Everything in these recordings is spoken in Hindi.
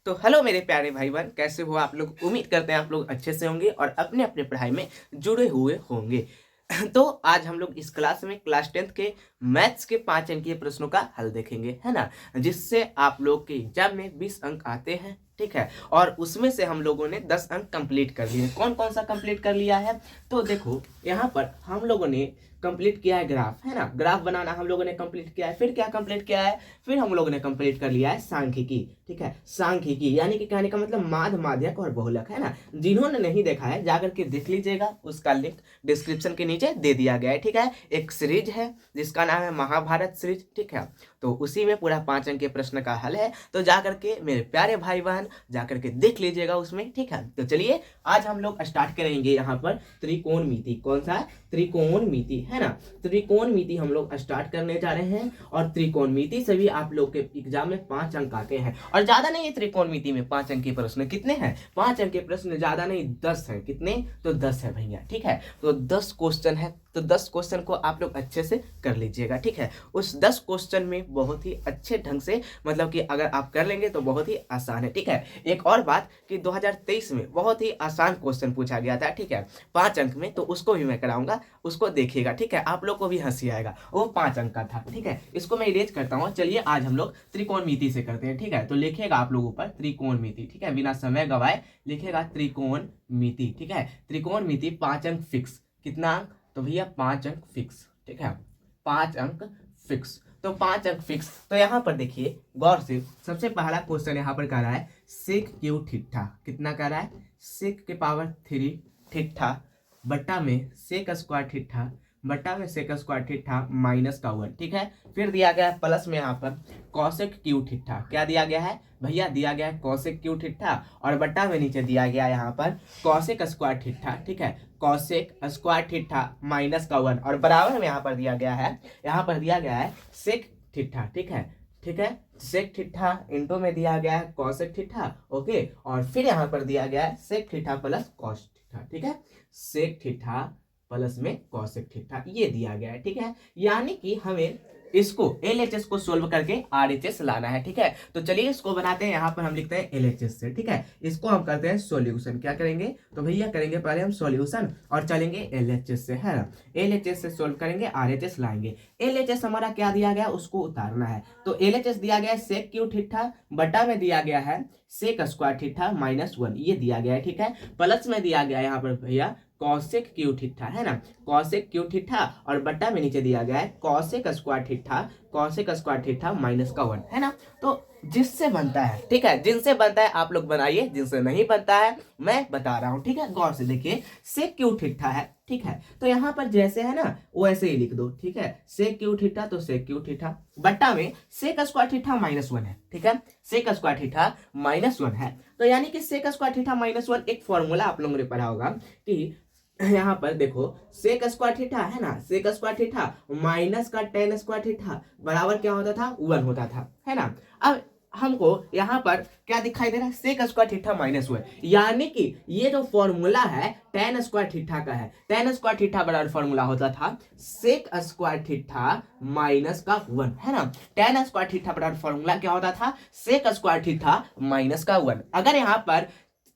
तो हेलो मेरे प्यारे भाई बहन, कैसे हो आप लोग। उम्मीद करते हैं आप लोग अच्छे से होंगे और अपने अपने पढ़ाई में जुड़े हुए होंगे। तो आज हम लोग इस क्लास में क्लास 10th के मैथ्स के 5 अंकीय प्रश्नों का हल देखेंगे, है ना। जिससे आप लोग के एग्जाम में 20 अंक आते हैं, ठीक है। और उसमें से हम लोगों ने 10 अंक कंप्लीट कर लिए। कौन कौन सा कंप्लीट कर लिया है, तो देखो यहाँ पर हम लोगों ने कंप्लीट किया है ग्राफ, है ना। ग्राफ बनाना हम लोगों ने कंप्लीट किया है। फिर क्या कंप्लीट किया है, फिर हम लोगों ने कंप्लीट कर लिया है सांख्यिकी, ठीक है। सांख्यिकी यानी कि कहने का मतलब माध्य, माध्यक और बहुलक, है ना। जिन्होंने नहीं देखा है जाकर के देख लीजिएगा, उसका लिंक डिस्क्रिप्शन के नीचे दे दिया गया है, ठीक है। एक सीरीज है जिसका नाम है महाभारत सीरीज, ठीक है। तो उसी में पूरा 5 अंकीय प्रश्न का हल है। तो जाकर के मेरे प्यारे भाई बहन जाकर के देख लीजिएगा उसमें, ठीक है। तो चलिए आज हम लोग स्टार्ट करेंगे यहाँ पर त्रिकोणमिति। कौन सा है, त्रिकोणमिति, है ना। त्रिकोणमिति हम लोग स्टार्ट करने जा रहे हैं। और त्रिकोणमिति से भी आप लोग के एग्जाम में 5 अंक आते हैं। और ज्यादा नहीं है त्रिकोणमिति में 5 अंकीय प्रश्न। कितने हैं, 5 अंकीय प्रश्न, ज्यादा नहीं 10 है। कितने, तो 10 है भैया, ठीक है। तो 10 क्वेश्चन है, तो 10 क्वेश्चन को आप लोग अच्छे से कर लीजिएगा, ठीक है। उस 10 क्वेश्चन में बहुत ही अच्छे ढंग से, मतलब कि अगर आप कर लेंगे तो बहुत ही आसान है, ठीक है। एक और बात कि 2023 में बहुत ही आसान क्वेश्चन पूछा गया था, ठीक है, 5 अंक में। तो उसको भी मैं कराऊंगा, उसको देखिएगा, ठीक है। आप लोग को भी हंसी आएगा, वो 5 अंक का था, ठीक है। इसको मैं इरेज करता हूँ। चलिए आज हम लोग त्रिकोणमिति से करते हैं, ठीक है। तो लिखेगा आप लोग ऊपर त्रिकोणमिति, ठीक है, बिना समय गवाए लिखेगा त्रिकोणमिति, ठीक है। त्रिकोणमिति 5 अंक फिक्स। कितना अंक, तो भैया 5 अंक फिक्स, ठीक है। 5 अंक फिक्स, तो 5 अंक फिक्स। तो यहाँ पर देखिए गौर से, सबसे पहला क्वेश्चन यहाँ पर कह रहा है सेक क्यू थीटा। कितना कह रहा है, सेक के पावर 3 थीटा बट्टा में सेक स्क्वायर थीटा बट्टा में सेक स्क्वायर थीटा माइनस का 1, ठीक है। फिर दिया गया है प्लस में यहाँ पर कॉसेक क्यू थीटा। क्या दिया गया है भैया, दिया गया है कॉसेक क्यू थीटा। और बट्टा में नीचे दिया गया है यहाँ पर कॉसेक स्क्वायर थीटा, ठीक है। कॉसेक स्क्वायर थीटा माइनस का 1। और बराबर में यहाँ पर दिया गया है, यहाँ पर दिया गया है सेक थीटा, ठीक है, ठीक है। सेक थीटा इंटू में दिया गया है कॉसेक थीटा, ओके। और फिर यहाँ पर दिया गया है sec theta plus cos theta, ठीक है। सेक थीटा प्लस में कॉसेक थीटा ये दिया गया है, ठीक है। यानी कि हमें इसको एलएचएस को सोल्व करके आरएचएस लाना है, ठीक है। तो चलिए इसको बनाते हैं। यहाँ पर हम लिखते हैं एलएचएस से, ठीक है। इसको हम करते हैं सॉल्यूशन। क्या करेंगे, तो भैया करेंगे पहले हम सॉल्यूशन और चलेंगे एलएचएस से, है ना। एलएचएस से सोल्व करेंगे, आरएचएस लाएंगे। एलएचएस हमारा क्या दिया गया, उसको उतारना है। तो एलएचएस दिया गया है सेक क्यू थीटा, बटा में दिया गया है सेक स्क्वायर थीटा माइनस 1, ये दिया गया है, ठीक है। प्लस में दिया गया है यहाँ पर भैया कॉसेक क्यू थीटा, है ना, कॉसेक क्यू थीटा। और बट्टा में नीचे दिया गया है cosec square theta, cosec square theta minus का 1, है ना। तो जिससे बनता है, ठीक है, जिनसे बनता है आप लोग बनाइए, जिनसे नहीं बनता है मैं बता रहा हूं, ठीक है। गौर से देखिए, सेक क्यू थीटा है, ठीक है। तो यहाँ पर जैसे है ना वैसे ही लिख दो, ठीक है। सेक क्यू थीटा तो सेक क्यू थीटा, बट्टा में सेक स्क्वायर थीटा माइनस 1 है, ठीक है। सेक स्क्वायर थीटा माइनस 1 है। तो यानी कि सेक स्क्वायर थीटा माइनस 1 एक फॉर्मूला आप लोगों ने पढ़ा होगा कि यहाँ पर देखो सेक स्क्वायर थीटा है ना, सेक स्क्वायर थीटा माइनस का टेन स्क्वायर थीटा बराबर क्या होता था, 1 होता था, है ना। अब हमको यहाँ पर क्या दिखाई दे रहा है, सेक स्क्वायर थीटा माइनस 1। यानी कि ये जो फॉर्मूला है टेन स्क्वायर थीटा का है। टेन स्क्वायर थीटा बराबर फॉर्मूला होता था सेक स्क्वायर थीटा माइनस का 1, है ना। टेन स्क्वायर थीटा बराबर फॉर्मूला क्या होता था, सेक स्क्वायर थीटा माइनस का 1। अगर यहाँ पर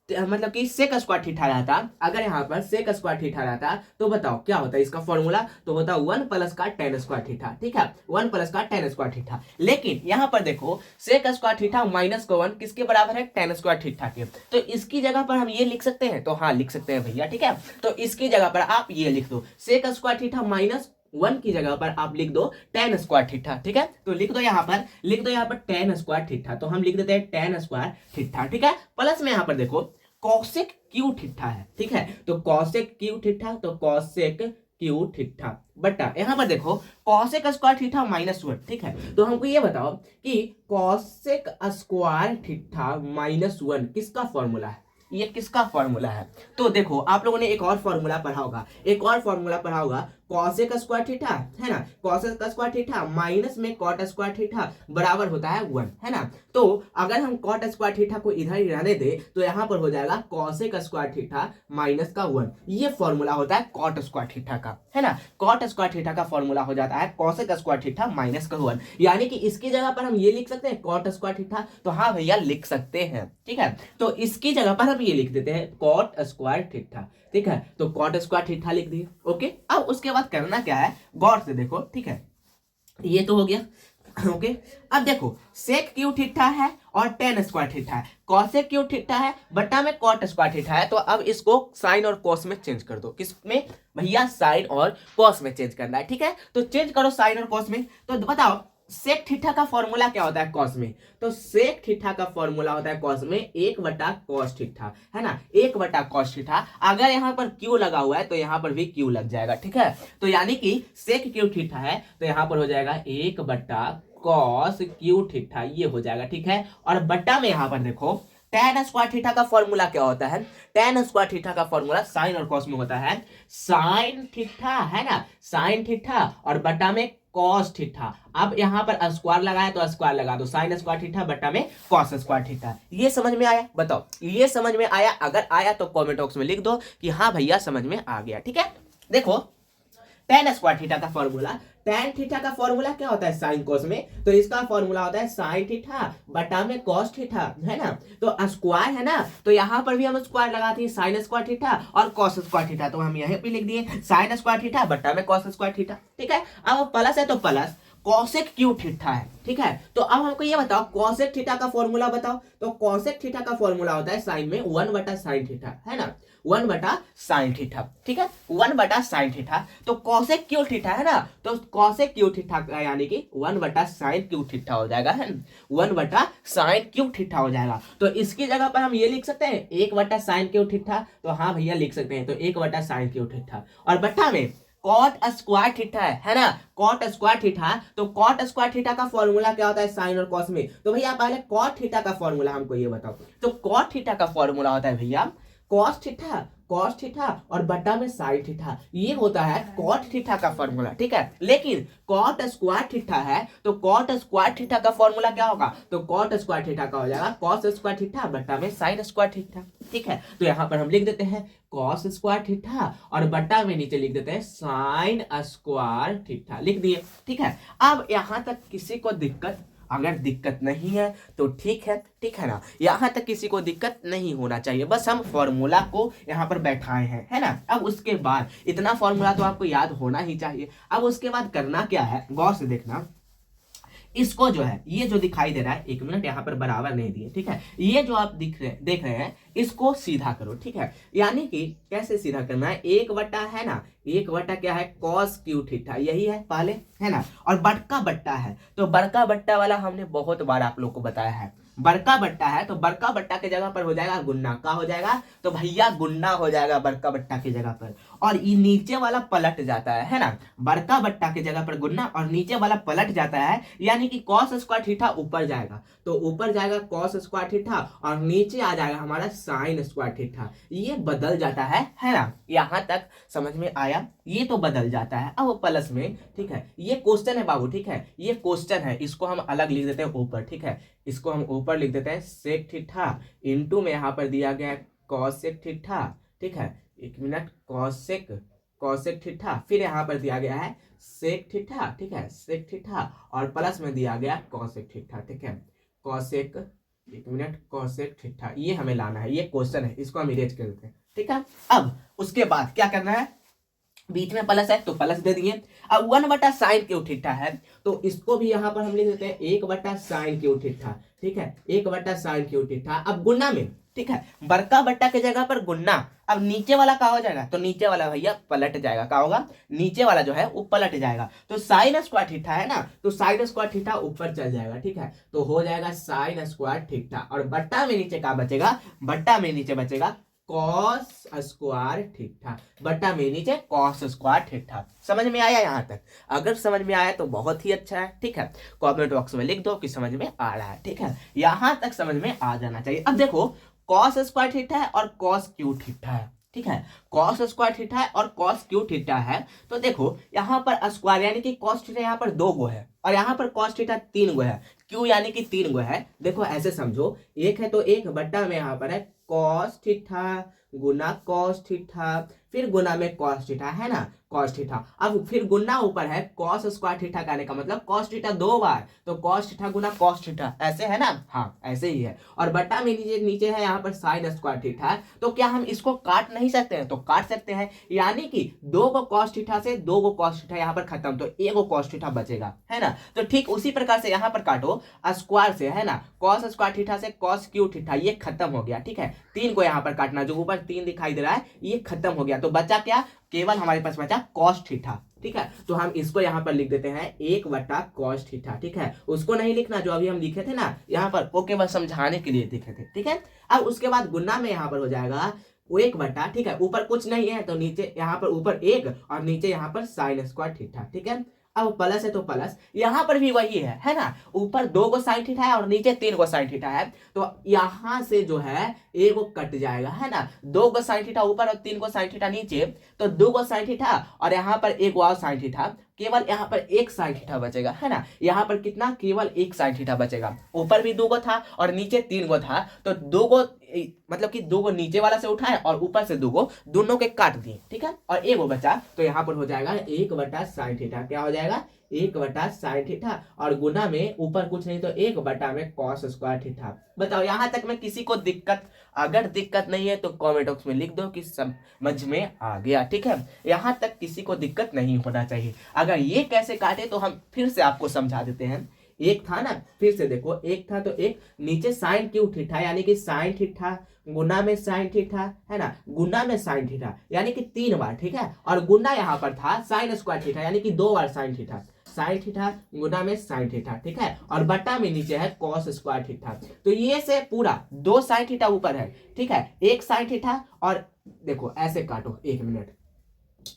मतलब कि सेक स्क्वायर थीटा रहता, अगर यहाँ पर सेक स्क्वायर थीटा रहता तो बताओ क्या होता है इसका फॉर्मूला, तो होता 1 प्लस का टेन स्क्वायर थीटा, ठीक है। 1 प्लस का टेन स्क्वायर थीटा। लेकिन यहाँ पर देखो सेक स्क्वायर थीटा माइनस का 1 किसके बराबर है, टेन स्क्वायर थीटा के। तो इसकी जगह पर हम ये लिख सकते हैं, तो हाँ लिख सकते हैं भैया, ठीक है। तो इसकी जगह पर आप ये लिख दो सेक स्क्वायर थीटा माइनस 1 की जगह पर आप लिख दो टेन स्क्वायर थीटा, ठीक है। तो लिख दो यहाँ पर, लिख दो यहाँ पर टेन स्क्वायर थीटा। तो हम लिख देते हैं टेन स्क्वायर थीटा, ठीक है। प्लस में यहाँ पर देखो कॉसेक क्यू थीटा है, ठीक है। तो कॉसेक क्यू थीटा, तो कॉसेक क्यू थीटा बटा यहाँ पर देखो कॉसेक स्क्वायर थीटा माइनस 1, ठीक है। तो हमको ये बताओ कि कॉसेक स्क्वायर थीटा माइनस 1 किसका फॉर्मूला है, ये किसका फॉर्मूला है। तो देखो आप लोगों ने एक और फॉर्मूला पढ़ा होगा, एक और फॉर्मूला पढ़ा होगा कॉसेक स्क्वायर थीटा है ना, कॉसेक स्क्वायर थीटा माइनस में कॉट स्क्वायर थीटा बराबर होता है 1, है ना। तो अगर हम कॉट स्क्वायर थीटा को इधर ही रहने दे तो यहाँ पर हो जाएगा कॉसेक स्क्वायर थीटा माइनस का 1। ये फॉर्मूला होता है कॉट स्क्वायर थीटा का, है ना। कॉट स्क्वायर थीटा का फॉर्मूला हो जाता है कॉसेक स्क्वायर थीटा माइनस का 1, यानी कि इसकी जगह पर हम ये लिख सकते हैं कॉट स्क्वायर थीटा, तो हाँ भैया लिख सकते हैं, ठीक है। तो इसकी जगह पर हम ये लिख देते हैं कॉट स्क्वायर थीटा, ठीक है। तो कॉट स्क्वायर थीटा लिख दिए, ओके। अब उसके बाद करना क्या है, गौर से देखो, ठीक है। ये तो हो गया, ओके। अब देखो सेक क्यू थीटा है और टेन स्क्वायर थीटा है, कॉसेक क्यू थीटा है बटा में कॉट स्क्वायर थीटा है। तो अब इसको साइन और कॉस में चेंज कर दो। किसमें भैया, साइन और कॉस में चेंज करना है, ठीक है। तो चेंज करो साइन और कॉस में। तो बताओ सेक थीटा का फॉर्मूला क्या होता है कॉस में, तो सेक थीटा का फॉर्मूला होता है कॉस में 1 बटा कॉस थीटा, है ना, 1 बटा कॉस थीटा। अगर यहाँ पर क्यू लगा हुआ है तो यहाँ पर भी क्यू लग जाएगा, ठीक है। तो यानी कि सेक क्यू थीटा है तो यहाँ पर हो जाएगा 1 बटा कॉस क्यू थीटा, ये हो जाएगा, ठीक है। और बटा में यहाँ पर देखो tan स्क्वायर थीटा का फॉर्मूला क्या होता है, tan स्क्वायर थीटा का फॉर्मूला साइन और कॉस में होता है साइन थीटा, है ना, साइन थीटा और बटा में कॉस थीटा। अब यहाँ पर स्क्वायर लगाया तो स्क्वायर लगा दो, साइन स्क्वायर थीटा बटा में कॉस स्क्वायर थीटा। ये समझ में आया, बताओ ये समझ में आया? अगर आया तो कमेंट बॉक्स में लिख दो कि हाँ भैया समझ में आ गया, ठीक है। देखो tan स्क्वायर थीटा का फॉर्मूला, tan थीटा का फॉर्मूला क्या होता है साइन कॉस में, तो इसका फॉर्मूला होता है साइन थीटा बटा में कॉस थीटा, है ना। तो स्क्वायर है ना, तो यहाँ पर भी हम स्क्वायर लगाते हैं साइन स्क्वायर थीटा और कॉस स्क्वायर थीटा, तो हम यहाँ पे लिख दिए साइन स्क्वायर थीटा बटा में कॉस स्क्वायर थीटा, ठीक है। अब प्लस है तो प्लस कॉसेक क्यू थीटा है, ठीक है। तो अब हमको ये बताओ कॉसेक थीटा का फॉर्मूला बताओ, तो कॉसेक थीटा का फॉर्मूला होता है साइन में 1 बटा साइन थीटा, है ना, 1 बटा साइन थीटा, ठीक है, 1 बटा साइन थीटा। तो कॉसेक क्यू थीटा है ना, तो कॉसेक क्यू थीटा यानी कि 1 बटा साइन क्यू थीटा हो जाएगा, है 1 बटा साइन क्यू थीटा हो जाएगा। तो इसकी जगह पर हम ये लिख सकते हैं 1 बटा साइन क्यू थीटा, तो हाँ भैया लिख सकते हैं, तो 1 बटा साइन क्यू थीटा और बटा में कॉट स्क्वायर थीटा है ना, कॉट स्क्वायर थीटा। तो कॉट स्क्वायर थीटा का फॉर्मूला क्या होता है साइन और कॉस में, तो भैया पहले कॉट थीटा का फॉर्मूला हमको ये बताओ। तो कॉट थीटा का फॉर्मूला होता है भैया कॉस थीटा और बटा में साइन थीटा, ये होता है कॉट थीटा का फॉर्मूला, ठीक है। लेकिन कॉट स्क्वायर थीटा है तो कॉट स्क्वायर थीटा का फॉर्मूला क्या होगा, तो कॉट स्क्वायर थीटा का हो जाएगा कॉस स्क्वायर थीटा बटा में साइन स्क्वायर थीटा, ठीक है। तो यहाँ पर हम लिख देते हैं कॉस स्क्वायर थीटा और बटा में नीचे लिख देते हैं साइन स्क्वायर थीटा, लिख दिए, ठीक है। अब यहाँ तक किसी को दिक्कत, अगर दिक्कत नहीं है तो ठीक है ना, यहाँ तक किसी को दिक्कत नहीं होना चाहिए, बस हम फॉर्मूला को यहाँ पर बैठाए हैं, है ना। अब उसके बाद इतना फॉर्मूला तो आपको याद होना ही चाहिए। अब उसके बाद करना क्या है, गौर से देखना, इसको जो है ये जो दिखाई दे रहा है, 1 मिनट यहाँ पर बराबर नहीं दिए, ठीक है, ये जो आप देख रहे हैं इसको सीधा करो, ठीक है। यानी कि कैसे सीधा करना है, 1 बटा है ना, 1 बटा क्या है कॉस क्यू थीटा, यही है पहले, है ना, और बड़का बट्टा है, तो बड़का बट्टा वाला हमने बहुत बार आप लोग को बताया है, बड़का बट्टा है तो बड़का बट्टा के जगह पर हो जाएगा गुन्ना, का हो जाएगा, तो भैया गुन्ना हो जाएगा बड़का बट्टा की जगह पर, और ये नीचे वाला पलट जाता है ना, बड़का बट्टा की जगह पर गुन्ना और नीचे वाला पलट जाता है, यानी कि कॉस स्क्वायर थीटा ऊपर जाएगा, तो ऊपर जाएगा कॉस स्क्वायर थीटा और नीचे आ जाएगा हमारा साइन स्क्वायर थीटा, ये बदल जाता है ना। यहाँ तक समझ में आया, ये तो बदल जाता है। अब प्लस में, ठीक है, ये क्वेश्चन है बाबू, ठीक है, ये क्वेश्चन है, इसको हम अलग लिख देते हैं ऊपर, ठीक है, इसको हम ऊपर लिख देते हैं सेक थीटा इनटू में यहाँ पर दिया गया है कॉसेक थीटा, ठीक है, 1 मिनट, कॉसेक थीटा, फिर यहाँ पर दिया गया है सेक थीटा, ठीक है, सेक थीटा और प्लस में दिया गया कॉसेक थीटा, ठीक है, कॉसेक, 1 मिनट, कॉसेक थीटा, ये हमें लाना है, ये क्वेश्चन है, इसको हम इरेज कर देते हैं, ठीक है। अब उसके बाद क्या करना है, बीच में प्लस है तो प्लस दे दिए। अब 1 बटा साइन क्यू थीटा है तो इसको भी यहाँ पर हम लिख देते हैं 1 बटा साइन क्यू थीटा, ठीक है, 1 बटा साइन क्यू थीटा। अब गुना में, ठीक है, बड़का बट्टा के जगह पर गुन्ना, अब नीचे वाला क्या हो जाएगा, तो नीचे वाला भैया पलट जाएगा, क्या होगा, नीचे वाला जो है वो पलट जाएगा, तो साइन स्क्वायर थीटा है ना, तो साइन स्क्वायर थीटा ऊपर चल जाएगा, ठीक है, तो हो जाएगा साइन स्क्वायर थीटा और बट्टा में नीचे क्या बचेगा, बट्टा में नीचे बचेगा कॉस स्क्वायर थीटा, बट्टा में नीचे कॉस स्क्वायर थीटा। समझ में आया यहाँ तक? अगर समझ में आया तो बहुत ही अच्छा है, ठीक है, कमेंट बॉक्स में लिख दो कि समझ में आ रहा है, ठीक है, यहाँ तक समझ में आ जाना चाहिए। अब देखो कॉस स्क्वायर थीटा है और कॉस क्यू थीटा है, ठीक है, कॉस स्क्वायर थीटा है और कॉस क्यू थीटा है। तो देखो यहाँ पर स्क्वायर यानी कि कॉस थीटा यहाँ पर 2 गो है और यहाँ पर कॉस थीटा 3 गो है, क्यू यानी कि 3 गो है। देखो ऐसे समझो, एक है तो एक बट्टा में यहाँ पर है कॉस थीटा गुना कॉस थीटा, फिर गुना में कॉस थीटा, है ना, कॉस थीटा। अब फिर गुना ऊपर है कॉस स्क्वायर थीटा का, का मतलब कॉस थीटा 2 बार, तो कॉस थीटा गुना कॉस थीटा, ऐसे है ना, हाँ ऐसे ही है। और बट्टा में नीचे नीचे है यहाँ पर साइन स्क्वायर थीटा। तो क्या हम इसको काट नहीं सकते हैं? तो काट सकते हैं, यानी कि 2 गो कॉस थीटा से 2 गो कॉस थीटा यहाँ पर खत्म, तो 1 गो कॉस थीटा बचेगा, है ना। तो ठीक उसी प्रकार से यहाँ पर काटो स्क्वायर से, है ना, कॉस स्क्वायर थीटा से कॉस क्यू थीटा, ये खत्म हो गया, ठीक है। 3 को यहाँ पर काटना, जो ऊपर 3 दिखाई दे रहा है ये खत्म हो गया, तो बचा क्या, केवल हमारे पास बचा कॉस थीटा, ठीक है। तो हम इसको यहाँ पर लिख देते हैं 1 बटा कॉस थीटा, ठीक है। उसको नहीं लिखना जो अभी हम लिखे थे ना यहाँ पर, वो केवल समझाने के लिए लिखे थे, ठीक है। अब उसके बाद गुना में यहाँ पर हो जाएगा 1 बटा, ठीक है, ऊपर कुछ नहीं है तो नीचे यहाँ पर ऊपर 1 और नीचे यहाँ पर साइन स्क्वायर थीटा, ठीक है। अब प्लस है तो प्लस, यहाँ पर भी वही है ना, ऊपर 2 गो साइन थीटा है और नीचे 3 गो साइन थीटा है, तो यहाँ से जो है 1 गो कट जाएगा, है ना। 2 गो साइन थीटा ऊपर और 3 गो साइन थीटा नीचे, तो 2 गो साइन थीटा और यहाँ पर 1 और साइन थीटा, केवल यहाँ पर 1 साइन थीटा बचेगा, है ना। यहाँ पर कितना, केवल 1 साइन थीटा बचेगा। ऊपर भी 2 गो था और नीचे 3 गो था, तो 2 गो मतलब कि 2 गो नीचे वाला से उठाए और ऊपर से 2 गो, दोनों के काट दिए, ठीक है, और 1 गो बचा, तो यहाँ पर हो जाएगा 1 बटा साइन थीटा। क्या हो जाएगा, 1 बटा साइन थीटा, और गुना में ऊपर कुछ नहीं तो 1 बटा में कॉस स्क्वायर थीटा। बताओ यहाँ तक में किसी को दिक्कत? अगर दिक्कत नहीं है तो कमेंट बॉक्स में लिख दो कि समझ में आ गया, ठीक है। यहाँ तक किसी को दिक्कत नहीं होना चाहिए। अगर ये कैसे काटे तो हम फिर से आपको समझा देते हैं। एक था ना, फिर से देखो, एक था तो एक नीचे साइन क्यू थीटा यानी कि साइन थीटा गुना में साइन थीटा, है ना, गुना में साइन थीटा यानी कि 3 बार, ठीक है। और गुना यहाँ पर था साइन स्क्वायर थीटा यानी कि 2 बार साइन थीटा, साइन थीटा गुना में साइन थीटा, ठीक है। और बट्टा में नीचे है कॉस स्क्वायर थीटा। तो ये से पूरा 2 साइन थीटा ऊपर है, ठीक है, 1 साइन थीटा, और देखो ऐसे काटो, 1 मिनट,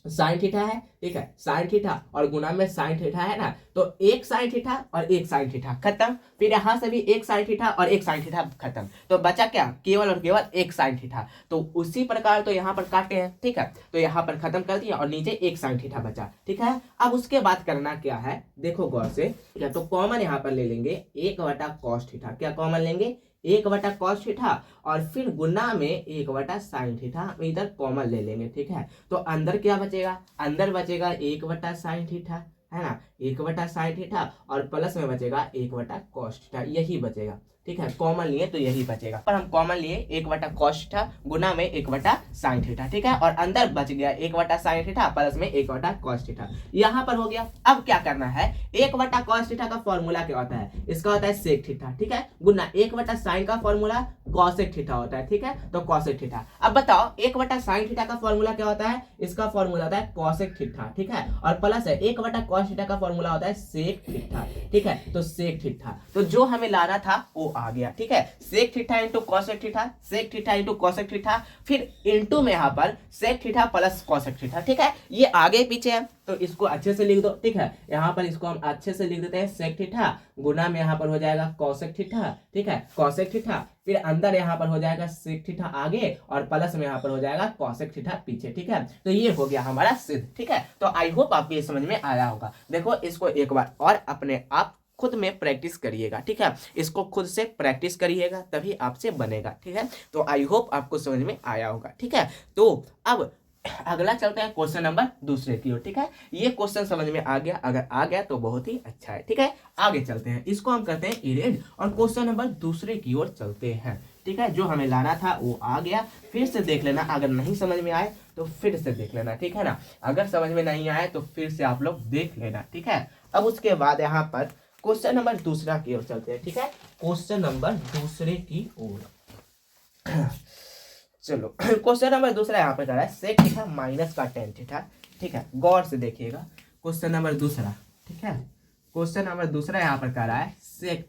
साइन थीटा है, ठीक है, साइन थीटा और गुना में साइन थीटा, है ना, तो 1 साइन थीटा और 1 साइन थीटा खत्म। फिर यहाँ से भी 1 साइन थीटा और 1 साइन थीटा खत्म, तो बचा क्या, केवल और केवल 1 साइन थीटा। तो उसी प्रकार तो यहाँ पर काटे हैं, ठीक है, तो यहाँ पर खत्म कर दिया और नीचे 1 साइन थीटा बचा, ठीक है। अब उसके बाद करना क्या है, देखो गौर से, ठीक है। तो कॉमन यहाँ पर ले लेंगे 1 बटा कॉस थीटा। क्या कॉमन लेंगे, 1 बटा कॉस थीटा, और फिर गुना में 1 बटा साइन थीटा इधर कॉमन ले लेंगे, ठीक है। तो अंदर क्या बचेगा, अंदर बचेगा 1 बटा साइन थीटा, है ना, 1 बटा साइन थीटा, और प्लस में बचेगा 1 बटा कॉस थीटा, यही बचेगा, ठीक है। कॉमन लिए तो यही बचेगा, पर हम कॉमन लिए 1 बटा कॉस थीटा गुना में 1 बटा साइन थीटा, ठीक है। और अंदर बच गया 1 बटा साइन थीटा प्लस में 1 बटा कॉस थीटा, यहाँ पर हो गया। अब क्या करना है, 1 बटा कॉस थीटा का फॉर्मूला क्या होता है, इसका होता है सेक थीटा, ठीक है, गुना 1 बटा साइन का फॉर्मूला कॉसेक थीटा होता है, ठीक है, तो कॉसेक थीटा। अब बताओ 1 बटा साइन थीटा का फॉर्मूला क्या होता है, इसका फॉर्मूला होता है कॉसेक थीटा, ठीक है, और प्लस है 1 बटा कॉस थीटा का फॉर्मूला होता है सेक थीटा, ठीक है, तो सेक थीटा। तो जो हमें लाना था वो आ गया, ठीक है, sec theta into cosec theta, sec theta into cosec theta, फिर इंटू में यहाँ पर sec theta plus cosec theta, ठीक है। ये आगे पीछे है तो इसको अच्छे से लिख दो, ठीक है। यहाँ पर इसको हम अच्छे से लिख देते हैं सेक थीटा, गुना में यहाँ पर हो जाएगा कॉसेक थीटा, ठीक है, कॉसेक थीटा, फिर अंदर यहाँ पर हो जाएगा सेक थीटा आगे और प्लस में यहाँ पर हो जाएगा कॉसेक थीटा पीछे, ठीक है। तो ये हो गया हमारा सिद्ध, ठीक है। तो आई होप आपको ये समझ में आया होगा। देखो इसको एक बार और अपने आप खुद में प्रैक्टिस करिएगा, ठीक है, इसको खुद से प्रैक्टिस करिएगा तभी आपसे बनेगा, ठीक है। तो आई होप आपको समझ में आया होगा, ठीक है। तो अब अगला चलते हैं क्वेश्चन नंबर दूसरे की ओर, ठीक है। ये क्वेश्चन समझ में आ गया, अगर आ गया तो बहुत ही अच्छा है, ठीक है। आगे चलते हैं, इसको हम करते हैं इरेज और क्वेश्चन नंबर दूसरे की ओर चलते हैं, ठीक है। जो हमें लाना था वो आ गया, फिर से देख लेना, अगर नहीं समझ में आए तो फिर से देख लेना, ठीक है ना। अगर समझ में नहीं आए तो फिर से आप लोग देख लेना, ठीक है। अब उसके बाद यहाँ पर क्वेश्चन नंबर दूसरा की ओर चलते हैं, ठीक है, क्वेश्चन नंबर दूसरे की ओर। चलो क्वेश्चन नंबर दूसरा यहाँ पे कर रहा है सेक थीटा माइनस का टेन थीटा, ठीक है, गौर से देखिएगा क्वेश्चन नंबर दूसरा, ठीक है। क्वेश्चन नंबर दूसरा यहाँ पर कर रहा है सेक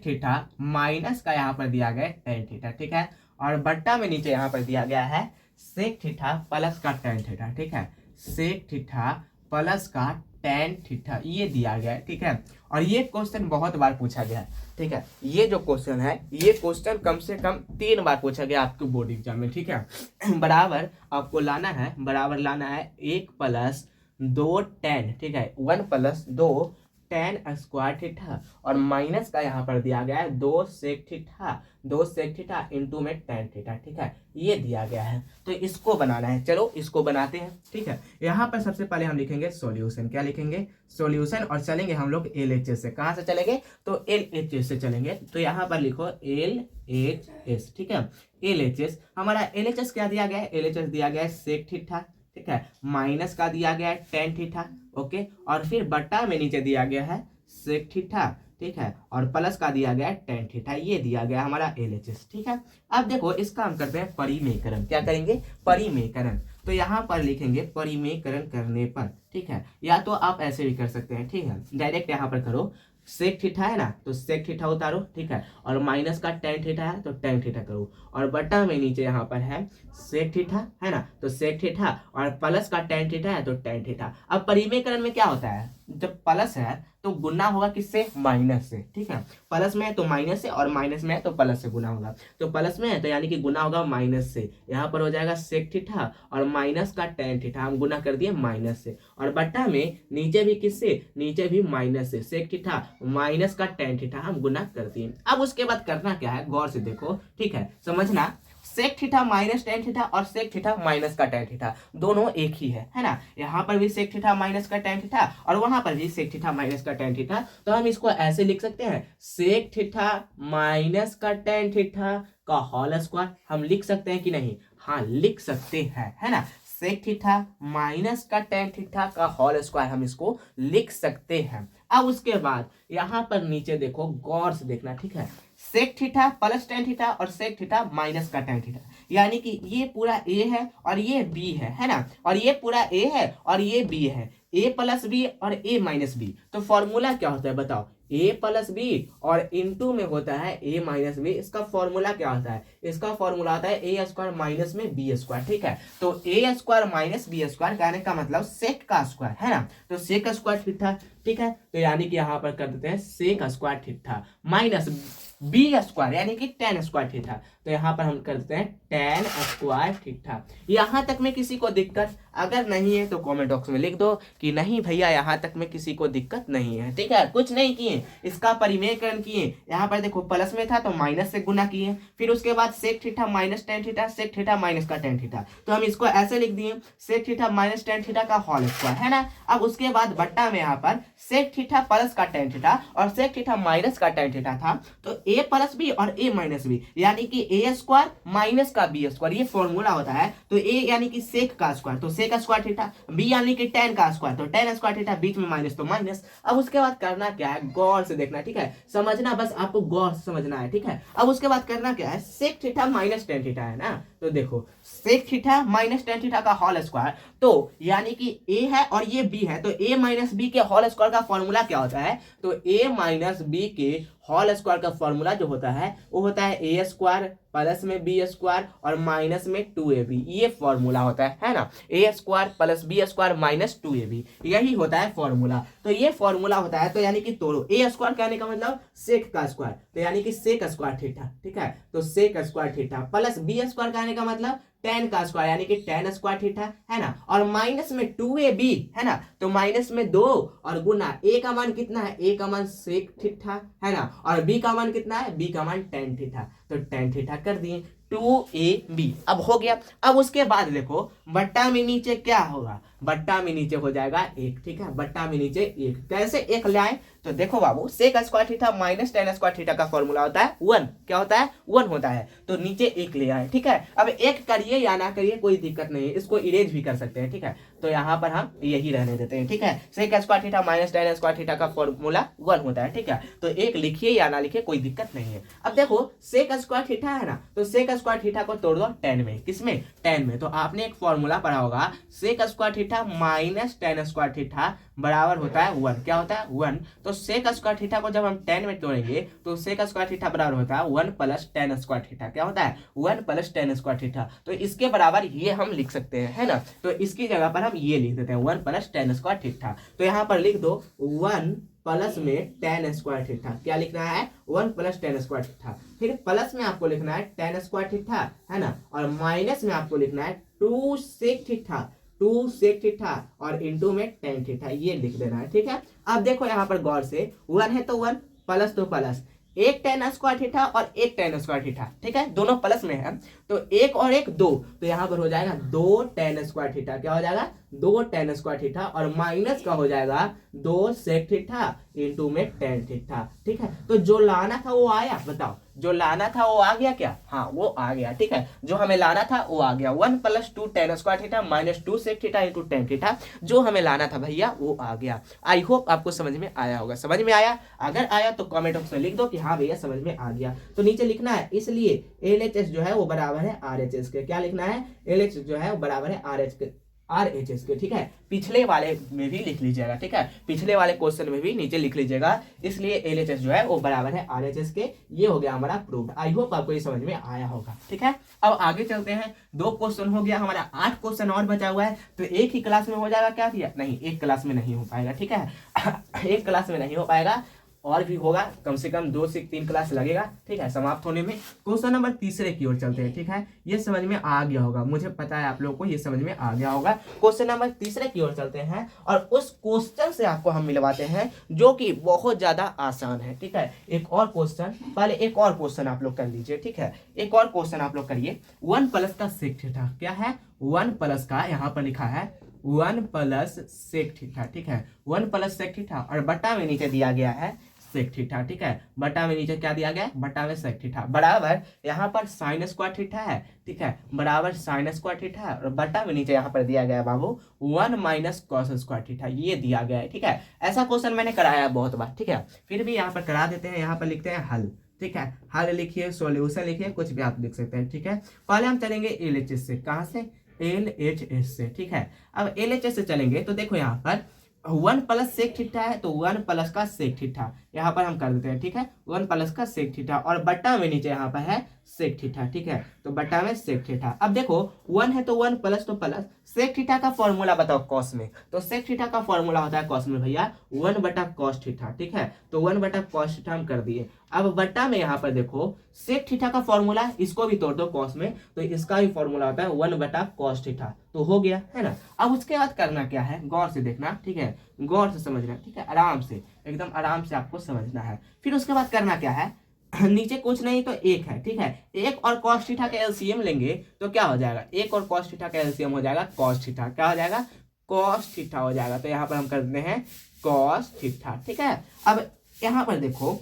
थीटा माइनस का यहाँ पर दिया गया टेन थीटा, ठीक है, और बट्टा में नीचे यहाँ पर दिया गया है सेक थीटा प्लस का टेन थीटा, ठीक है, सेक थीटा प्लस का टेन थीटा ये दिया गया है, ठीक है। और ये क्वेश्चन बहुत बार पूछा गया है, ठीक है। ये जो क्वेश्चन है, ये क्वेश्चन कम से कम 3 बार पूछा गया आपको बोर्ड एग्जाम में, ठीक है। बराबर आपको लाना है, बराबर लाना है 1 + 2 टेन, ठीक है, 1 + 2 टेन स्क्वायर थीटा, और माइनस का यहाँ पर दिया गया है 2 sec theta, 2 sec theta into में टेन थीटा, ठीक है, ये दिया गया है। तो इसको बनाना है, चलो इसको बनाते हैं, ठीक है। यहाँ पर सबसे पहले हम लिखेंगे सॉल्यूशन, क्या लिखेंगे, सॉल्यूशन, और चलेंगे हम लोग LHS से। कहाँ से चलेंगे, तो LHS से चलेंगे। तो यहाँ पर लिखो LHS, ठीक है। LHS, हमारा LHS क्या दिया गया है, LHS दिया गया है सेक थीटा, ठीक है, माइनस का दिया गया है टेन थीटा, ओके, और फिर बट्टा में नीचे दिया गया है सेक थीटा, ठीक है, और प्लस का दिया गया है टेन थीटा, ये दिया गया हमारा LHS, ठीक है। अब देखो इसका हम करते हैं परिमेयकरण, क्या करेंगे, परिमेयकरण। तो यहाँ पर लिखेंगे परिमेयकरण करने पर, ठीक है, या तो आप ऐसे भी कर सकते हैं, ठीक है, डायरेक्ट यहाँ पर करो, सेक थीटा है ना, तो सेक थीटा उतारो, ठीक है, और माइनस का टेन थीटा है तो टेन थीटा करो, और बटा में नीचे यहाँ पर है सेक थीटा है ना, तो सेक थीटा, और प्लस का टेन थीटा है तो टेन थीटा। अब परिमेयकरण में क्या होता है, जब प्लस है तो गुना होगा किससे, माइनस से, ठीक है, प्लस में है तो माइनस से, और माइनस में है तो प्लस से गुना होगा। तो प्लस में है तो यानी कि गुना होगा माइनस से, यहाँ पर हो जाएगा सेक थीटा, और माइनस का टेन थीटा हम गुना कर दिए माइनस से, और बट्टा में नीचे भी किससे, नीचे भी माइनस से, सेक थीटा माइनस का टेन थीटा हम गुना कर दिए। अब उसके बाद करना क्या है, गौर से देखो, ठीक है, समझना, sec theta minus tan theta और सेक थीटा माइनस का टेन थीटा दोनों एक ही है ना। यहाँ पर भी सेक थीटा माइनस का टेन थीटा, और वहां पर भी सेक थीटा माइनस का टेन थीटा। तो हम इसको ऐसे लिख सकते हैं, सेक थीटा माइनस का टेन थीटा का होल स्क्वायर। हम लिख सकते हैं कि नहीं, हाँ लिख सकते हैं, है ना, सेक थीटा माइनस का टेन थीटा का होल स्क्वायर हम इसको लिख सकते हैं। अब उसके बाद यहाँ पर नीचे देखो, गौर से देखना, ठीक है, sec theta plus tan theta और सेक थीटा माइनस का टेन थीटा, यानी कि ये पूरा A है और ये B है ना, और ये पूरा A है और ये B है, A + B और A - B। तो फॉर्मूला क्या होता है बताओ, A + B और इनटू में होता है A - B। इसका फॉर्मूला क्या होता है, इसका फॉर्मूला होता है A² माइनस में B², ठीक है। तो A² माइनस B² कहने का मतलब सेक का स्क्वायर है ना, तो सेक स्क्वायर थीटा, ठीक है। तो यानी कि यहाँ पर कर देते हैं सेक स्क्वायर थीटा माइनस B² यानी कि टेन स्क्वायर थीटा। तो यहाँ पर हम करते हैं टेन स्क्वायर थीटा। यहाँ तक में किसी को दिक्कत अगर नहीं है तो कमेंट बॉक्स में लिख दो कि नहीं भैया यहाँ तक में किसी को दिक्कत नहीं है, ठीक है। कुछ नहीं किए, इसका परिमेयकरण किए, यहाँ पर देखो प्लस में था तो माइनस से गुना किए, फिर उसके बाद sec theta minus tan theta, sec theta minus का टेन थीटा, तो हम इसको ऐसे लिख दिए, sec theta minus tan theta का होल स्क्वायर, है ना। अब उसके बाद बट्टा में यहाँ पर सेक थीटा प्लस का टेन थीटा और सेक थीटा माइनस का टेन थीटा था, तो A + B और A - B यानी कि A² माइनस का B², ये फॉर्मूला होता है। तो A यानी कि सेक का स्क्वायर, तो सेक स्क्वायर थीटा, B यानी कि टेन का स्क्वायर, तो टेन स्क्वायर थीटा, बीच में माइनस तो माइनस। अब उसके बाद करना क्या है, गौर से देखना, ठीक है, समझना, बस आपको गौर से समझना है, ठीक है। अब उसके बाद करना क्या है, sec theta minus tan theta है ना, तो देखो sec theta minus tan theta का होल स्क्वायर, तो यानी कि A है और ये B है, तो A - B के होल स्क्वायर का फॉर्मूला क्या होता है, तो A - B के होल स्क्वायर का फॉर्मूला जो होता है वो होता है A² प्लस में B² और माइनस में 2AB, ये फॉर्मूला होता है ना, A² plus B² minus 2AB, यही होता है फॉर्मूला। तो ये फॉर्मूला होता है, तो यानी कि तोड़ो, A² कहने का मतलब सेक का स्क्वायर, तो यानी कि सेक स्क्वायर थीटा, ठीक है, तो सेक स्क्वायर थीटा प्लस B² कहने का मतलब टेन का स्क्वायर यानी कि टेन स्क्वायर थीटा, है ना, और माइनस में 2AB, है ना, तो माइनस में 2 और गुना A का मान कितना है, A का मान सेक थीटा, है ना, और B का मान कितना है, B का मान टेन थीटा, तो टेन थीटा कर दिए 2AB। अब हो गया। अब उसके बाद देखो बट्टा में नीचे क्या होगा, बट्टा में नीचे हो जाएगा 1, ठीक है, बट्टा में नीचे 1, कैसे 1 ले आए, तो देखो बाबू sec square theta minus tan square theta का फॉर्मूला होता है 1, क्या होता है 1 होता है, तो नीचे 1 ले आए, ठीक है। अब 1 करिए या ना करिए कोई दिक्कत नहीं है, इसको इरेज भी कर सकते हैं, ठीक है, तो यहाँ पर हम यही रहने देते हैं, ठीक है। Sec square theta minus tan square theta का फॉर्मूला 1 होता है, ठीक है, तो 1 लिखिए या ना लिखिए कोई दिक्कत नहीं है। अब देखो सेक स्क्वायर थीटा है ना, तो सेक स्क्वायर थीटा को तोड़ दो 10 में, किसमें, 10 में, तो आपने एक फॉर्मूला पढ़ा होगा sec square theta minus tan square theta बराबर होता है 1। क्या होता है 1। तो सेक स्क्वायर थीटा को जब हम 10 में तोड़ेंगे तो सेक स्क्वायर थीटा बराबर होता है 1 प्लस 10 स्क्वायर थीटा। क्या होता है 1 प्लस 10 स्क्वायर थीटा। तो इसके बराबर ये हम लिख सकते हैं, है ना। तो इसकी जगह पर हम ये लिख देते हैं 1 प्लस 10 स्क्वायर थीटा। तो यहाँ पर लिख दो 1 प्लस में 10 स्क्वायर थीटा। क्या लिखना है 1 प्लस 10 स्क्वायर थीटा। फिर प्लस में आपको लिखना है 10 स्क्वायर थीटा, है ना, और माइनस में आपको लिखना है 2 सेक थीटा, 2 सेक थीटा, और इंटू में 10 थीटा, ये लिख देना है। ठीक है, अब देखो यहाँ पर गौर से 1 है तो 1, प्लस तो प्लस, एक 10 स्क्वायर थीटा और एक 10 स्क्वायर थीटा। ठीक है, दोनों प्लस में है तो एक और एक 2, तो यहाँ पर हो जाएगा 2 10 स्क्वायर थीटा। क्या हो जाएगा 2 10 स्क्वायर थीटा, और माइनस का हो जाएगा 2 सेक थीटा इंटू में 10 थीटा। ठीक है, तो जो लाना था वो आया, बताओ जो लाना था वो आ गया क्या। हाँ वो आ गया। ठीक है, जो हमें लाना था वो आ गया 1 plus 2 10 square theta minus 2 sec theta into 10 theta. जो हमें लाना था भैया वो आ गया। आई होप आपको समझ में आया होगा। समझ में आया, अगर आया तो कमेंट बॉक्स में लिख दो कि हाँ भैया समझ में आ गया। तो नीचे लिखना है, इसलिए LHS जो है वो बराबर है RHS के। क्या लिखना है LHS जो है वो बराबर है RHS के। ठीक है, पिछले वाले में भी लिख लीजिएगा। ठीक है, पिछले वाले क्वेश्चन में भी नीचे लिख लीजिएगा, इसलिए LHS जो है वो बराबर है RHS के। ये हो गया हमारा प्रूफ। आई होप आपको ये समझ में आया होगा। ठीक है, अब आगे चलते हैं। 2 क्वेश्चन हो गया हमारा, 8 क्वेश्चन और बचा हुआ है। तो एक ही क्लास में हो जाएगा क्या भैया, नहीं एक क्लास में नहीं हो पाएगा। ठीक है एक क्लास में नहीं हो पाएगा, और भी होगा, कम से कम 2 से 3 क्लास लगेगा। ठीक है, समाप्त होने में। क्वेश्चन नंबर 3 की ओर चलते हैं। ठीक है, ये समझ में आ गया होगा, मुझे पता है आप लोगों को ये समझ में आ गया होगा। क्वेश्चन नंबर 3 की ओर चलते हैं, और उस क्वेश्चन से आपको हम मिलवाते हैं जो कि बहुत ज्यादा आसान है। ठीक है, एक और क्वेश्चन, पहले एक और क्वेश्चन आप लोग कर लीजिए। ठीक है, एक और क्वेश्चन आप लोग करिए। 1 प्लस का सेक थीटा। क्या है 1 प्लस का, यहाँ पर लिखा है 1 प्लस सेक थीटा। ठीक है, 1 प्लस सेक थीटा, और बटा में नीचे दिया गया है सेक थीटा। ठीक है, बटा में नीचे क्या दिया गया, बटा में सेक थीटा, बराबर यहाँ पर साइन स्क्वायर थीटा है। ठीक है, बराबर साइन स्क्वायर थीटा है, और बटा में नीचे यहाँ पर दिया गया है बाबू 1 माइनस कॉस स्क्वायर थीटा, ये दिया गया है। ठीक है, ऐसा क्वेश्चन मैंने कराया है बहुत बार। ठीक है, फिर भी यहाँ पर करा देते हैं। यहाँ पर लिखते हैं हल। ठीक है, हल लिखिए, सॉल्यूशन लिखिए, कुछ भी आप लिख सकते हैं। ठीक है, पहले हम चलेंगे LHS से। कहाँ से, LHS से। ठीक है, अब LHS से चलेंगे तो देखो यहाँ पर 1 प्लस सेक थीटा है, तो 1 प्लस का सेक थीटा यहाँ पर हम कर देते हैं। ठीक है, 1 प्लस का सेक थीटा, और बट्टा में नीचे यहाँ पर है सेक थीटा। ठीक है, तो बट्टा में सेक थीटा। अब देखो 1 है तो 1 प्लस तो प्लस, सेक थीटा का फॉर्मूला बताओ कॉस में, तो सेक थीटा का फॉर्मूला होता है कॉस में भैया 1 बटा कॉस थीटा। ठीक है, तो 1 बटा कॉस थीटा हम कर दिए। अब बट्टा में यहाँ पर देखो सेक थीटा का फॉर्मूला, इसको भी तोड़ दो कॉस में, तो इसका भी फॉर्मूला होता है 1 बटा कॉस थीटा। तो हो गया, है ना। अब उसके बाद करना क्या है, गौर से देखना। ठीक है, गौर से समझना। ठीक है, आराम से, एकदम आराम से आपको समझना है। फिर उसके बाद करना क्या है, नीचे कुछ नहीं तो 1 है। ठीक है, 1 और कॉस थीटा का एलसीएम लेंगे तो क्या हो जाएगा, 1 और कॉस थीटा का एलसीएम हो जाएगा कॉस थीटा। क्या हो जाएगा, कॉस थीटा हो जाएगा। तो यहाँ पर हम कर देते हैं कॉस थीटा। ठीक है, अब यहाँ पर देखो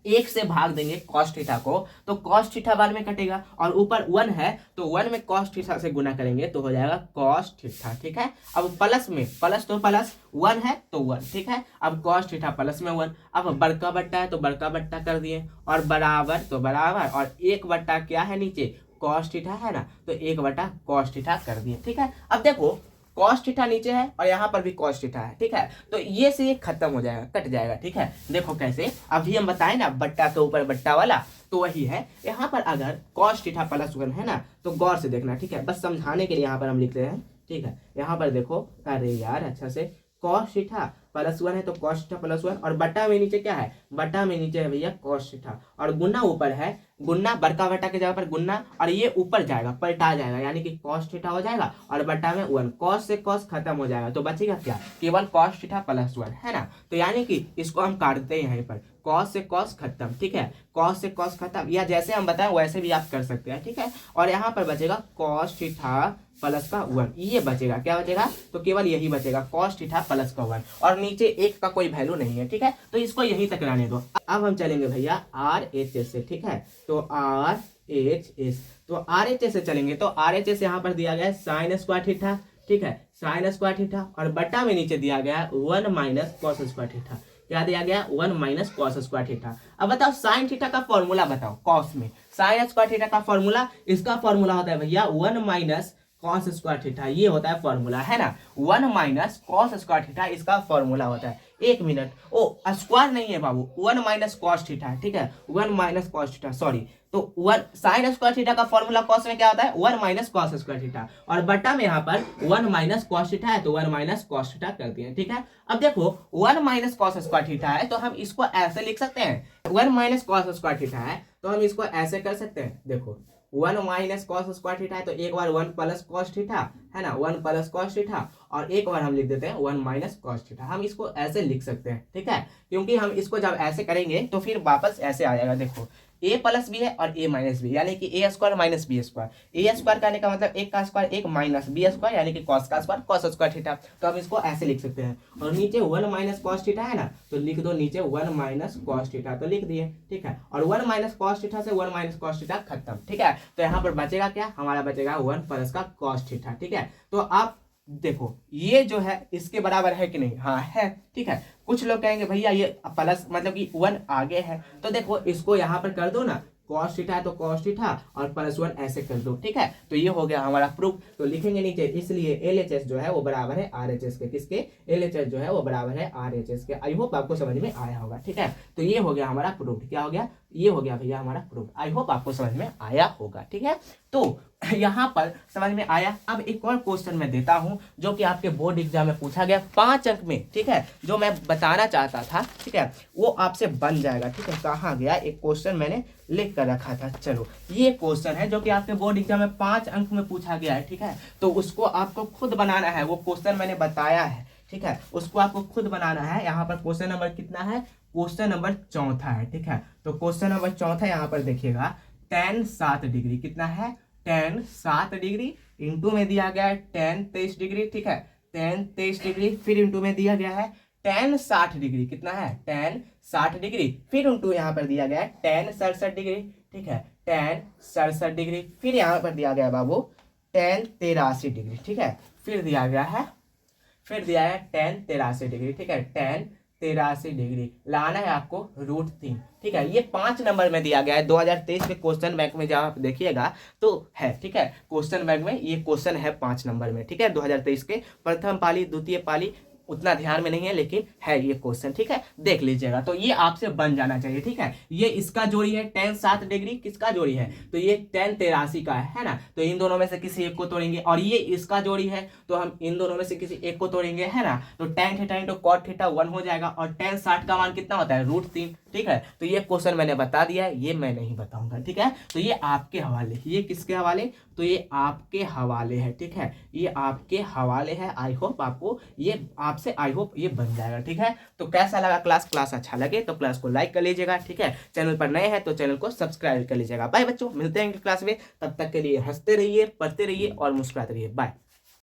1 से भाग देंगे कॉस थीटा को, तो कॉस थीटा बाद में कटेगा, और ऊपर 1 है तो 1 में कॉस थीटा से गुना करेंगे तो हो जाएगा कॉस थीटा। ठीक है, अब प्लस में, प्लस तो प्लस, 1 है तो 1। ठीक है, अब कॉस थीटा प्लस में 1, अब बड़का बट्टा है तो बड़का बट्टा कर दिए, और बराबर तो बराबर, और 1 बट्टा क्या है नीचे कॉस थीटा है ना, तो 1 बटा कॉस थीटा कर दिए। ठीक है, अब देखो कॉस थीटा नीचे है और यहाँ पर भी कॉस थीटा है। ठीक है, तो ये से ये खत्म हो जाएगा, कट जाएगा। ठीक है, देखो कैसे, अभी हम बताए ना बट्टा के ऊपर बट्टा वाला, तो वही है। यहाँ पर अगर कॉस थीटा प्लस 1 है ना, तो गौर से देखना। ठीक है, बस समझाने के लिए यहाँ पर हम लिख रहे हैं। ठीक है, यहाँ पर देखो, अरे यार अच्छा से, कॉस थीटा प्लस 1 है तो कॉस थीटा प्लस 1, और बटा में नीचे क्या है, बटा में नीचे है भैया कॉस थीटा, और गुना ऊपर है, गुना बड़का बटा के जगह पर गुना, और ये ऊपर जाएगा पलटा जाएगा, यानी कि कॉस थीटा हो जाएगा, और बटा में 1, कॉस से कॉस खत्म हो जाएगा, तो बचेगा क्या, केवल कॉस थीटा प्लस 1, है ना। तो यानी कि इसको हम काटते हैं यहीं पर, कॉस से कॉस खत्म। ठीक है, कॉस से कॉस खत्म, या जैसे हम बताएं वैसे भी आप कर सकते हैं। ठीक है, और यहाँ पर बचेगा कॉस थीटा प्लस का 1, ये बचेगा। क्या बचेगा, तो केवल यही बचेगा कॉस थीटा प्लस का 1, और नीचे 1 का कोई वैल्यू नहीं है। ठीक है, तो इसको यहीं तक रहने दो। अब हम चलेंगे भैया RHS से। ठीक है, तो RHS, तो RHS से चलेंगे, तो RHS यहाँ पर दिया गया है साइन स्क्वायर थीटा। ठीक है, साइन स्क्वायर थीटा, और बटा में नीचे दिया गया है 1 माइनस कॉस स्क्वायर थीटा। क्या दिया गया, 1 माइनस कॉस स्क्वायर थीटा। अब बताओ साइन थीटा का फॉर्मूला बताओ, कॉस में साइन स्क्वायर थीटा का फॉर्मूला, इसका फॉर्मूला होता है भैया 1 माइनस कॉस स्क्वायर थीटा, ये होता है फॉर्मूला, है ना। 1 माइनस कॉस स्क्वायर थीटा इसका फॉर्मूला होता है। एक मिनट, ओ स्क्वायर नहीं है बाबू, 1 माइनस कॉस थीटा, ठीक है, 1 माइनस कॉस थीटा, सॉरी। तो 1 साइन स्क्वायर थीटा का फॉर्मूला कॉस में क्या होता है, 1 माइनस कॉस स्क्वायर थीटा, और बट्टा में यहाँ पर 1 माइनस कॉस थीटा है तो 1 माइनस कॉस थीटा कर दिए, ठीक है। अब देखो 1 माइनस कॉस स्क्वायर थीटा है तो हम इसको ऐसे लिख सकते हैं, 1 माइनस कॉस स्क्वायर थीटा है तो हम इसको ऐसे कर सकते हैं, देखो 1 माइनस कॉस स्क्वायर थीटा है तो एक बार 1 प्लस कॉस थीटा, है ना, 1 प्लस कॉस थीटा, और एक बार हम लिख देते हैं 1 माइनस कॉस थीटा। हम इसको ऐसे लिख सकते हैं, ठीक है, क्योंकि हम इसको जब ऐसे करेंगे तो फिर वापस ऐसे आ जाएगा, देखो ए प्लस बी है और ए माइनस बी, यानी कि ए स्क्वायर माइनस बी स्क्वायर, ए स्क्वायर करने का मतलब एक का स्क्वायर एक माइनस बी स्क्वायर यानी कि कॉस का स्क्वायर कॉस स्क्वायर थीटा। तो हम इसको ऐसे लिख सकते हैं, और नीचे 1 माइनस कॉस थीटा है ना, तो लिख दो नीचे 1 माइनस कॉस थीटा, तो लिख दिए, ठीक है, और 1 माइनस कॉस थीटा से 1 माइनस कॉस थीटा खत्म, ठीक है। तो यहाँ पर बचेगा क्या, हमारा बचेगा 1 प्लस का कॉस थीटा, ठीक है। तो आप देखो ये जो है इसके बराबर है कि नहीं, हाँ है, ठीक है। कुछ लोग कहेंगे भैया ये प्लस मतलब कि 1 आगे है, तो देखो इसको यहाँ पर कर दो ना, कॉस थीटा है तो कॉस थीटा और +1 ऐसे कर दो, ठीक है। तो ये हो गया हमारा प्रूफ। तो लिखेंगे नीचे, इसलिए LHS जो है वो बराबर है RHS के, किसके, LHS जो है वो बराबर है RHS के। आई होप आपको समझ में आया होगा, ठीक है। तो ये हो गया हमारा प्रूफ, क्या हो गया, ये हो गया भैया हमारा प्रूफ। आई होप आपको समझ में आया होगा, ठीक है। तो यहाँ पर समझ में आया। अब एक और क्वेश्चन मैं देता हूं जो कि आपके बोर्ड एग्जाम में पूछा गया 5 अंक में, ठीक है, जो मैं बताना चाहता था, ठीक है, वो आपसे बन जाएगा, ठीक है। कहाँ गया एक क्वेश्चन, मैंने लिख कर रखा था, चलो ये क्वेश्चन है जो कि आपके बोर्ड एग्जाम में 5 अंक में पूछा गया है, ठीक है। तो उसको आपको खुद बनाना है, वो क्वेश्चन मैंने बताया है, ठीक है, उसको आपको खुद बनाना है। यहाँ पर क्वेश्चन नंबर कितना है, क्वेश्चन नंबर 4 है, ठीक है। तो क्वेश्चन नंबर 4 यहाँ पर देखिएगा, tan 7 डिग्री कितना है, tan 7 डिग्री इंटू में दिया गया है tan 23 डिग्री, ठीक है, tan 23 डिग्री, फिर इंटू में दिया गया है tan 60 डिग्री, कितना है, tan 60 डिग्री, फिर इंटू यहाँ पर दिया गया है tan 67 डिग्री, ठीक है, tan 67 डिग्री, फिर यहाँ पर दिया गया है बाबू tan 83 डिग्री, ठीक है, फिर दिया गया है tan 83 डिग्री, ठीक है, tan 83 डिग्री लाना है आपको √3, ठीक है। ये 5 नंबर में दिया गया है 2023 के क्वेश्चन बैंक में, जब आप देखिएगा तो है, ठीक है, क्वेश्चन बैंक में ये क्वेश्चन है 5 नंबर में, ठीक है, 2023 के प्रथम पाली द्वितीय पाली उतना ध्यान में नहीं है लेकिन है ये क्वेश्चन, ठीक है, देख लीजिएगा। तो ये आपसे बन जाना चाहिए, ठीक है। ये इसका जोड़ी है tan 7 डिग्री, किसका जोड़ी है, तो ये tan 83 का है ना, तो इन दोनों में से किसी एक को तोड़ेंगे, और ये इसका जोड़ी है तो हम इन दोनों में से किसी एक को तोड़ेंगे, है ना। तो tan theta into cot theta 1 हो जाएगा, और tan 60 का मान कितना होता है, √3, ठीक है। तो ये क्वेश्चन मैंने बता दिया है, ये मैं नहीं बताऊंगा, ठीक है। तो ये आपके हवाले, ये किसके हवाले, तो ये आपके हवाले है, ठीक है, ये आपके हवाले है। आई होप आपको ये आपसे आई होप ये बन जाएगा, ठीक है। तो कैसा लगा क्लास अच्छा लगे तो क्लास को लाइक कर लीजिएगा, ठीक है। चैनल पर नए हैं तो चैनल को सब्सक्राइब कर लीजिएगा। बाय बच्चों, मिलते हैं क्लास में, तब तक के लिए हंसते रहिए, पढ़ते रहिए और मुस्कुराते रहिए। बाय।